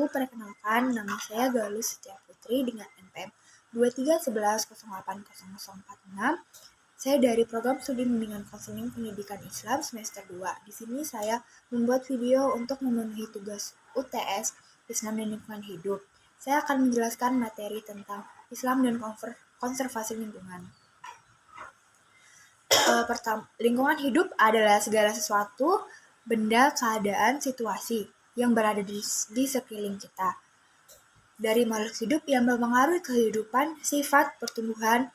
perkenalkan, nama saya Galus Setia Putri dengan NPM 2311080046. Saya dari Program Studi Bimbingan Konseling Pendidikan Islam semester 2. Di sini saya membuat video untuk memenuhi tugas UTS Islam dan Lingkungan Hidup. Saya akan menjelaskan materi tentang Islam dan konservasi lingkungan. Pertama, lingkungan hidup adalah segala sesuatu, benda, keadaan, situasi yang berada di sekeliling kita. Dari makhluk hidup yang mempengaruhi kehidupan, sifat, pertumbuhan,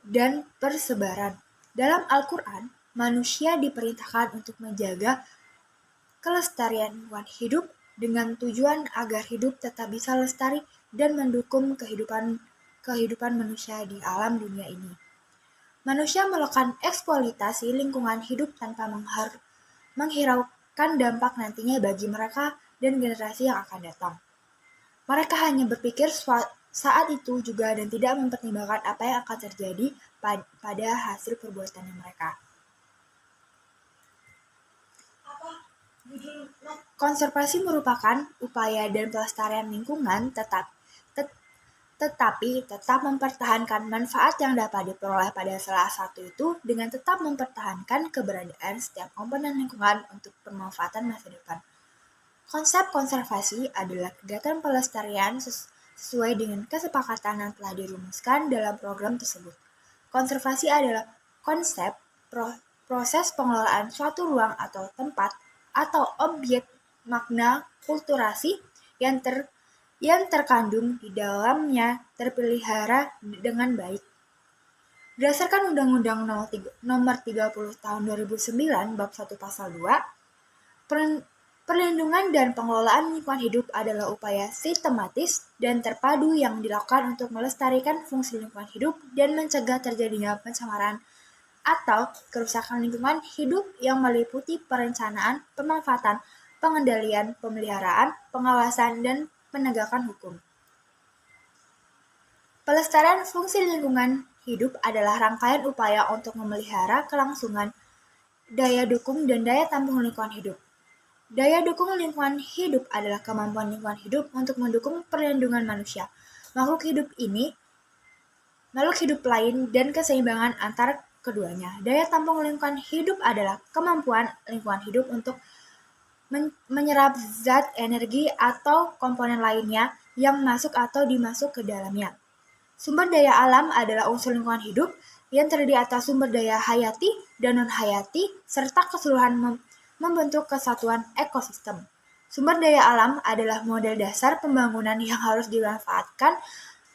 dan persebaran. Dalam Al-Quran, manusia diperintahkan untuk menjaga kelestarian lingkungan hidup dengan tujuan agar hidup tetap bisa lestari dan mendukung kehidupan manusia di alam dunia ini. Manusia melakukan eksploitasi lingkungan hidup tanpa menghiraukan dampak nantinya bagi mereka dan generasi yang akan datang. Mereka hanya berpikir saat itu juga dan tidak mempertimbangkan apa yang akan terjadi pada hasil perbuatannya mereka. Konservasi merupakan upaya dan pelestarian lingkungan tetapi tetap mempertahankan manfaat yang dapat diperoleh pada salah satu itu dengan tetap mempertahankan keberadaan setiap komponen lingkungan untuk pemanfaatan masa depan. Konsep konservasi adalah kegiatan pelestarian sesuai dengan kesepakatan yang telah dirumuskan dalam program tersebut. Konservasi adalah konsep proses pengelolaan suatu ruang atau tempat atau objek makna kulturasi yang terkandung di dalamnya terpelihara dengan baik. Berdasarkan Undang-Undang Nomor 30 Tahun 2009 Bab 1 Pasal 2, perlindungan dan pengelolaan lingkungan hidup adalah upaya sistematis dan terpadu yang dilakukan untuk melestarikan fungsi lingkungan hidup dan mencegah terjadinya pencemaran atau kerusakan lingkungan hidup yang meliputi perencanaan, pemanfaatan, pengendalian, pemeliharaan, pengawasan, dan penegakan hukum. Pelestarian fungsi lingkungan hidup adalah rangkaian upaya untuk memelihara kelangsungan daya dukung dan daya tampung lingkungan hidup. Daya dukung lingkungan hidup adalah kemampuan lingkungan hidup untuk mendukung perlindungan manusia, makhluk hidup lain, dan keseimbangan antara keduanya. Daya tampung lingkungan hidup adalah kemampuan lingkungan hidup untuk menyerap zat, energi, atau komponen lainnya yang masuk atau dimasuk ke dalamnya. Sumber daya alam adalah unsur lingkungan hidup yang terdiri atas sumber daya hayati dan non-hayati serta keseluruhan membentuk kesatuan ekosistem. Sumber daya alam adalah model dasar pembangunan yang harus dimanfaatkan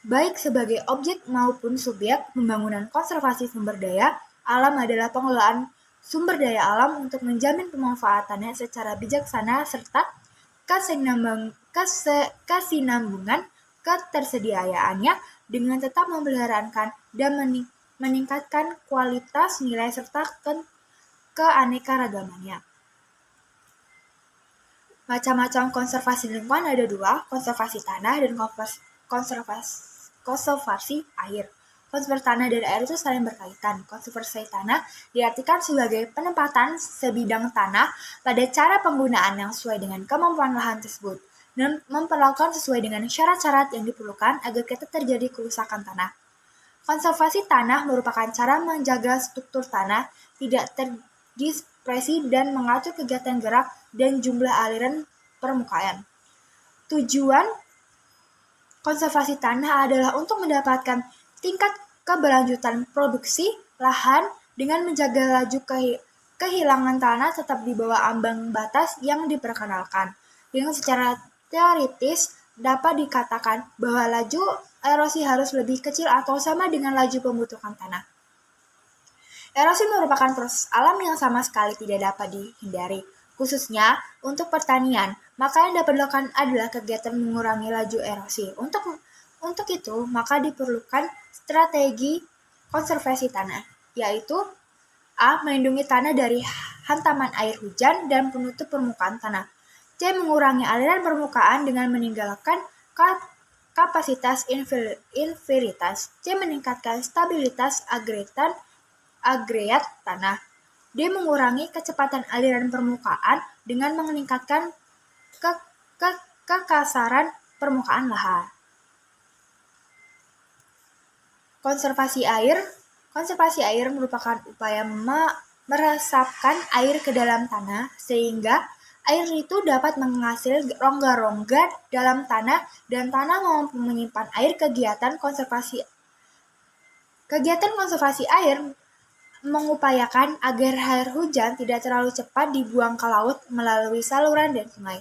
baik sebagai objek maupun subjek pembangunan. Konservasi sumber daya alam adalah pengelolaan sumber daya alam untuk menjamin pemanfaatannya secara bijaksana serta kesinambungan ketersediaannya dengan tetap memeliharakan dan meningkatkan kualitas nilai serta keanekaragamannya. Macam-macam konservasi lingkungan ada dua, konservasi tanah dan konservasi air. Konservasi tanah dan air itu saling berkaitan. Konservasi tanah diartikan sebagai penempatan sebidang tanah pada cara penggunaan yang sesuai dengan kemampuan lahan tersebut dan memperlakukan sesuai dengan syarat-syarat yang diperlukan agar tidak terjadi kerusakan tanah. Konservasi tanah merupakan cara menjaga struktur tanah tidak terdispersi dan mengatur kegiatan gerak dan jumlah aliran permukaan. Tujuan konservasi tanah adalah untuk mendapatkan tingkat keberlanjutan produksi lahan dengan menjaga laju kehilangan tanah tetap di bawah ambang batas yang diperkenalkan. Yang secara teoritis dapat dikatakan bahwa laju erosi harus lebih kecil atau sama dengan laju pembentukan tanah. Erosi merupakan proses alam yang sama sekali tidak dapat dihindari, khususnya untuk pertanian. Maka yang dapat dilakukan adalah kegiatan mengurangi laju erosi. Untuk itu, maka diperlukan strategi konservasi tanah, yaitu A. Melindungi tanah dari hantaman air hujan dan penutup permukaan tanah. C. Mengurangi aliran permukaan dengan meninggalkan kapasitas infiltrasi. C. Meningkatkan stabilitas agregat tanah. D. Mengurangi kecepatan aliran permukaan dengan meningkatkan kekasaran permukaan lahan. Konservasi air merupakan upaya meresapkan air ke dalam tanah sehingga air itu dapat menghasilkan rongga-rongga dalam tanah dan tanah mampu menyimpan air. Kegiatan konservasi air mengupayakan agar air hujan tidak terlalu cepat dibuang ke laut melalui saluran dan sungai,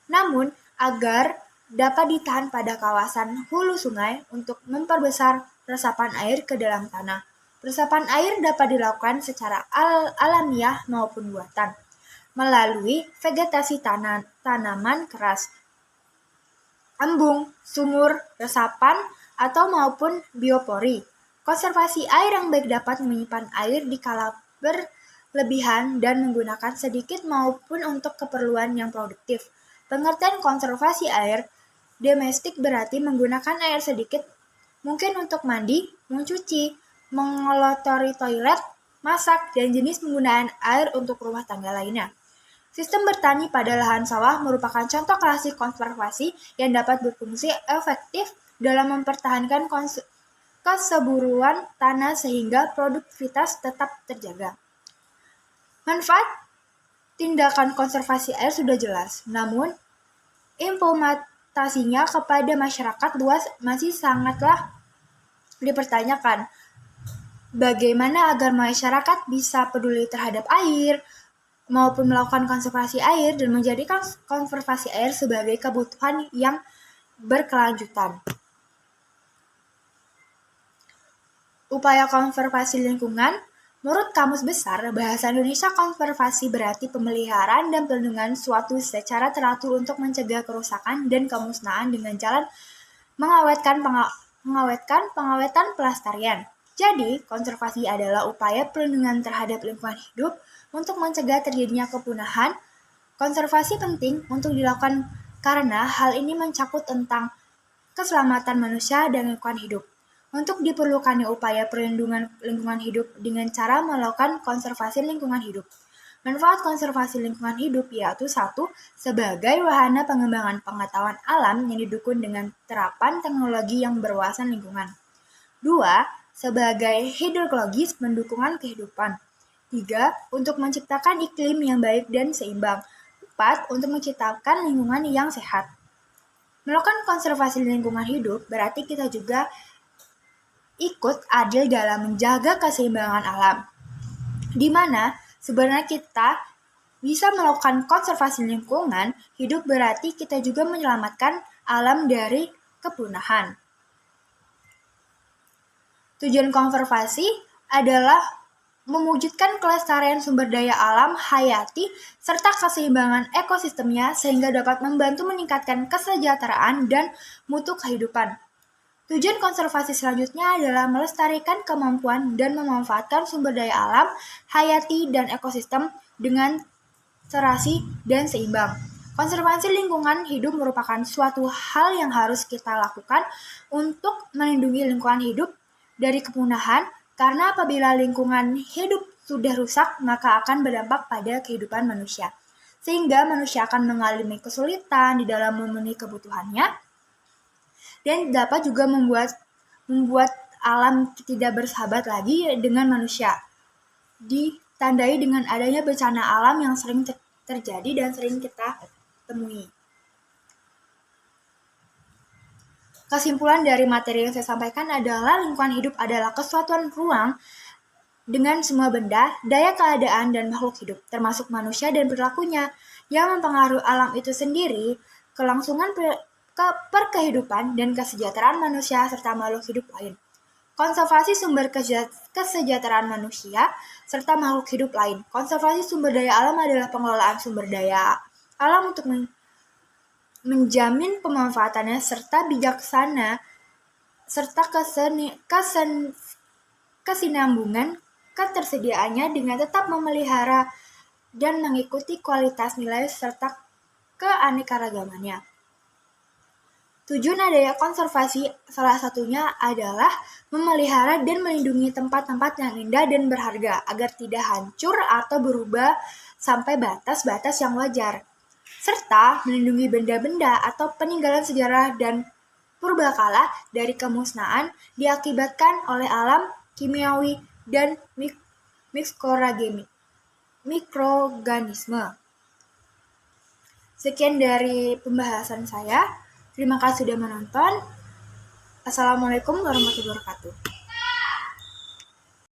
namun agar dapat ditahan pada kawasan hulu sungai untuk memperbesar resapan air ke dalam tanah. Resapan air dapat dilakukan secara alamiah maupun buatan, melalui vegetasi tanaman keras, embung, sumur, resapan, atau maupun biopori. Konservasi air yang baik dapat menyimpan air di kala berlebihan dan menggunakan sedikit maupun untuk keperluan yang produktif. Pengertian konservasi air domestik berarti menggunakan air sedikit mungkin untuk mandi, mencuci, mengotori toilet, masak, dan jenis penggunaan air untuk rumah tangga lainnya. Sistem bertani pada lahan sawah merupakan contoh klasik konservasi yang dapat berfungsi efektif dalam mempertahankan kesuburan tanah sehingga produktivitas tetap terjaga. Manfaat tindakan konservasi air sudah jelas, namun implementasinya kepada masyarakat luas masih sangatlah dipertanyakan. Bagaimana agar masyarakat bisa peduli terhadap air, maupun melakukan konservasi air dan menjadikan konservasi air sebagai kebutuhan yang berkelanjutan. Upaya konservasi lingkungan. Menurut Kamus Besar Bahasa Indonesia, konservasi berarti pemeliharaan dan perlindungan suatu secara teratur untuk mencegah kerusakan dan kemusnahan dengan jalan pengawetan pelestarian. Jadi, konservasi adalah upaya perlindungan terhadap lingkungan hidup untuk mencegah terjadinya kepunahan. Konservasi penting untuk dilakukan karena hal ini mencakup tentang keselamatan manusia dan lingkungan hidup. Untuk diperlukannya upaya perlindungan lingkungan hidup dengan cara melakukan konservasi lingkungan hidup. Manfaat konservasi lingkungan hidup yaitu 1. Sebagai wahana pengembangan pengetahuan alam yang didukung dengan terapan teknologi yang berwawasan lingkungan. 2. Sebagai hidrologis pendukungan kehidupan. 3. Untuk menciptakan iklim yang baik dan seimbang. 4. Untuk menciptakan lingkungan yang sehat. Melakukan konservasi lingkungan hidup berarti kita juga ikut adil dalam menjaga keseimbangan alam, di mana sebenarnya kita bisa melakukan konservasi lingkungan hidup berarti kita juga menyelamatkan alam dari kepunahan. Tujuan konservasi adalah mewujudkan kelestarian sumber daya alam hayati serta keseimbangan ekosistemnya sehingga dapat membantu meningkatkan kesejahteraan dan mutu kehidupan. Tujuan konservasi selanjutnya adalah melestarikan kemampuan dan memanfaatkan sumber daya alam, hayati, dan ekosistem dengan serasi dan seimbang. Konservasi lingkungan hidup merupakan suatu hal yang harus kita lakukan untuk melindungi lingkungan hidup dari kepunahan, karena apabila lingkungan hidup sudah rusak, maka akan berdampak pada kehidupan manusia. Sehingga manusia akan mengalami kesulitan di dalam memenuhi kebutuhannya, dan dapat juga membuat alam tidak bersahabat lagi dengan manusia. Ditandai dengan adanya bencana alam yang sering terjadi dan sering kita temui. Kesimpulan dari materi yang saya sampaikan adalah lingkungan hidup adalah kesatuan ruang dengan semua benda, daya keadaan, dan makhluk hidup, termasuk manusia dan perilakunya, yang mempengaruhi alam itu sendiri, kelangsungan perkehidupan dan kesejahteraan manusia serta makhluk hidup lain. Konservasi sumber kesejahteraan manusia serta makhluk hidup lain. Konservasi sumber daya alam adalah pengelolaan sumber daya alam untuk menjamin pemanfaatannya serta bijaksana serta kesinambungan ketersediaannya dengan tetap memelihara dan mengikuti kualitas nilai serta keanekaragamannya. Tujuan adanya konservasi salah satunya adalah memelihara dan melindungi tempat-tempat yang indah dan berharga agar tidak hancur atau berubah sampai batas-batas yang wajar. serta melindungi benda-benda atau peninggalan sejarah dan purbakala dari kemusnahan diakibatkan oleh alam kimiawi dan mikroorganisme. Sekian dari pembahasan saya. Terima kasih sudah menonton. Assalamualaikum warahmatullahi wabarakatuh.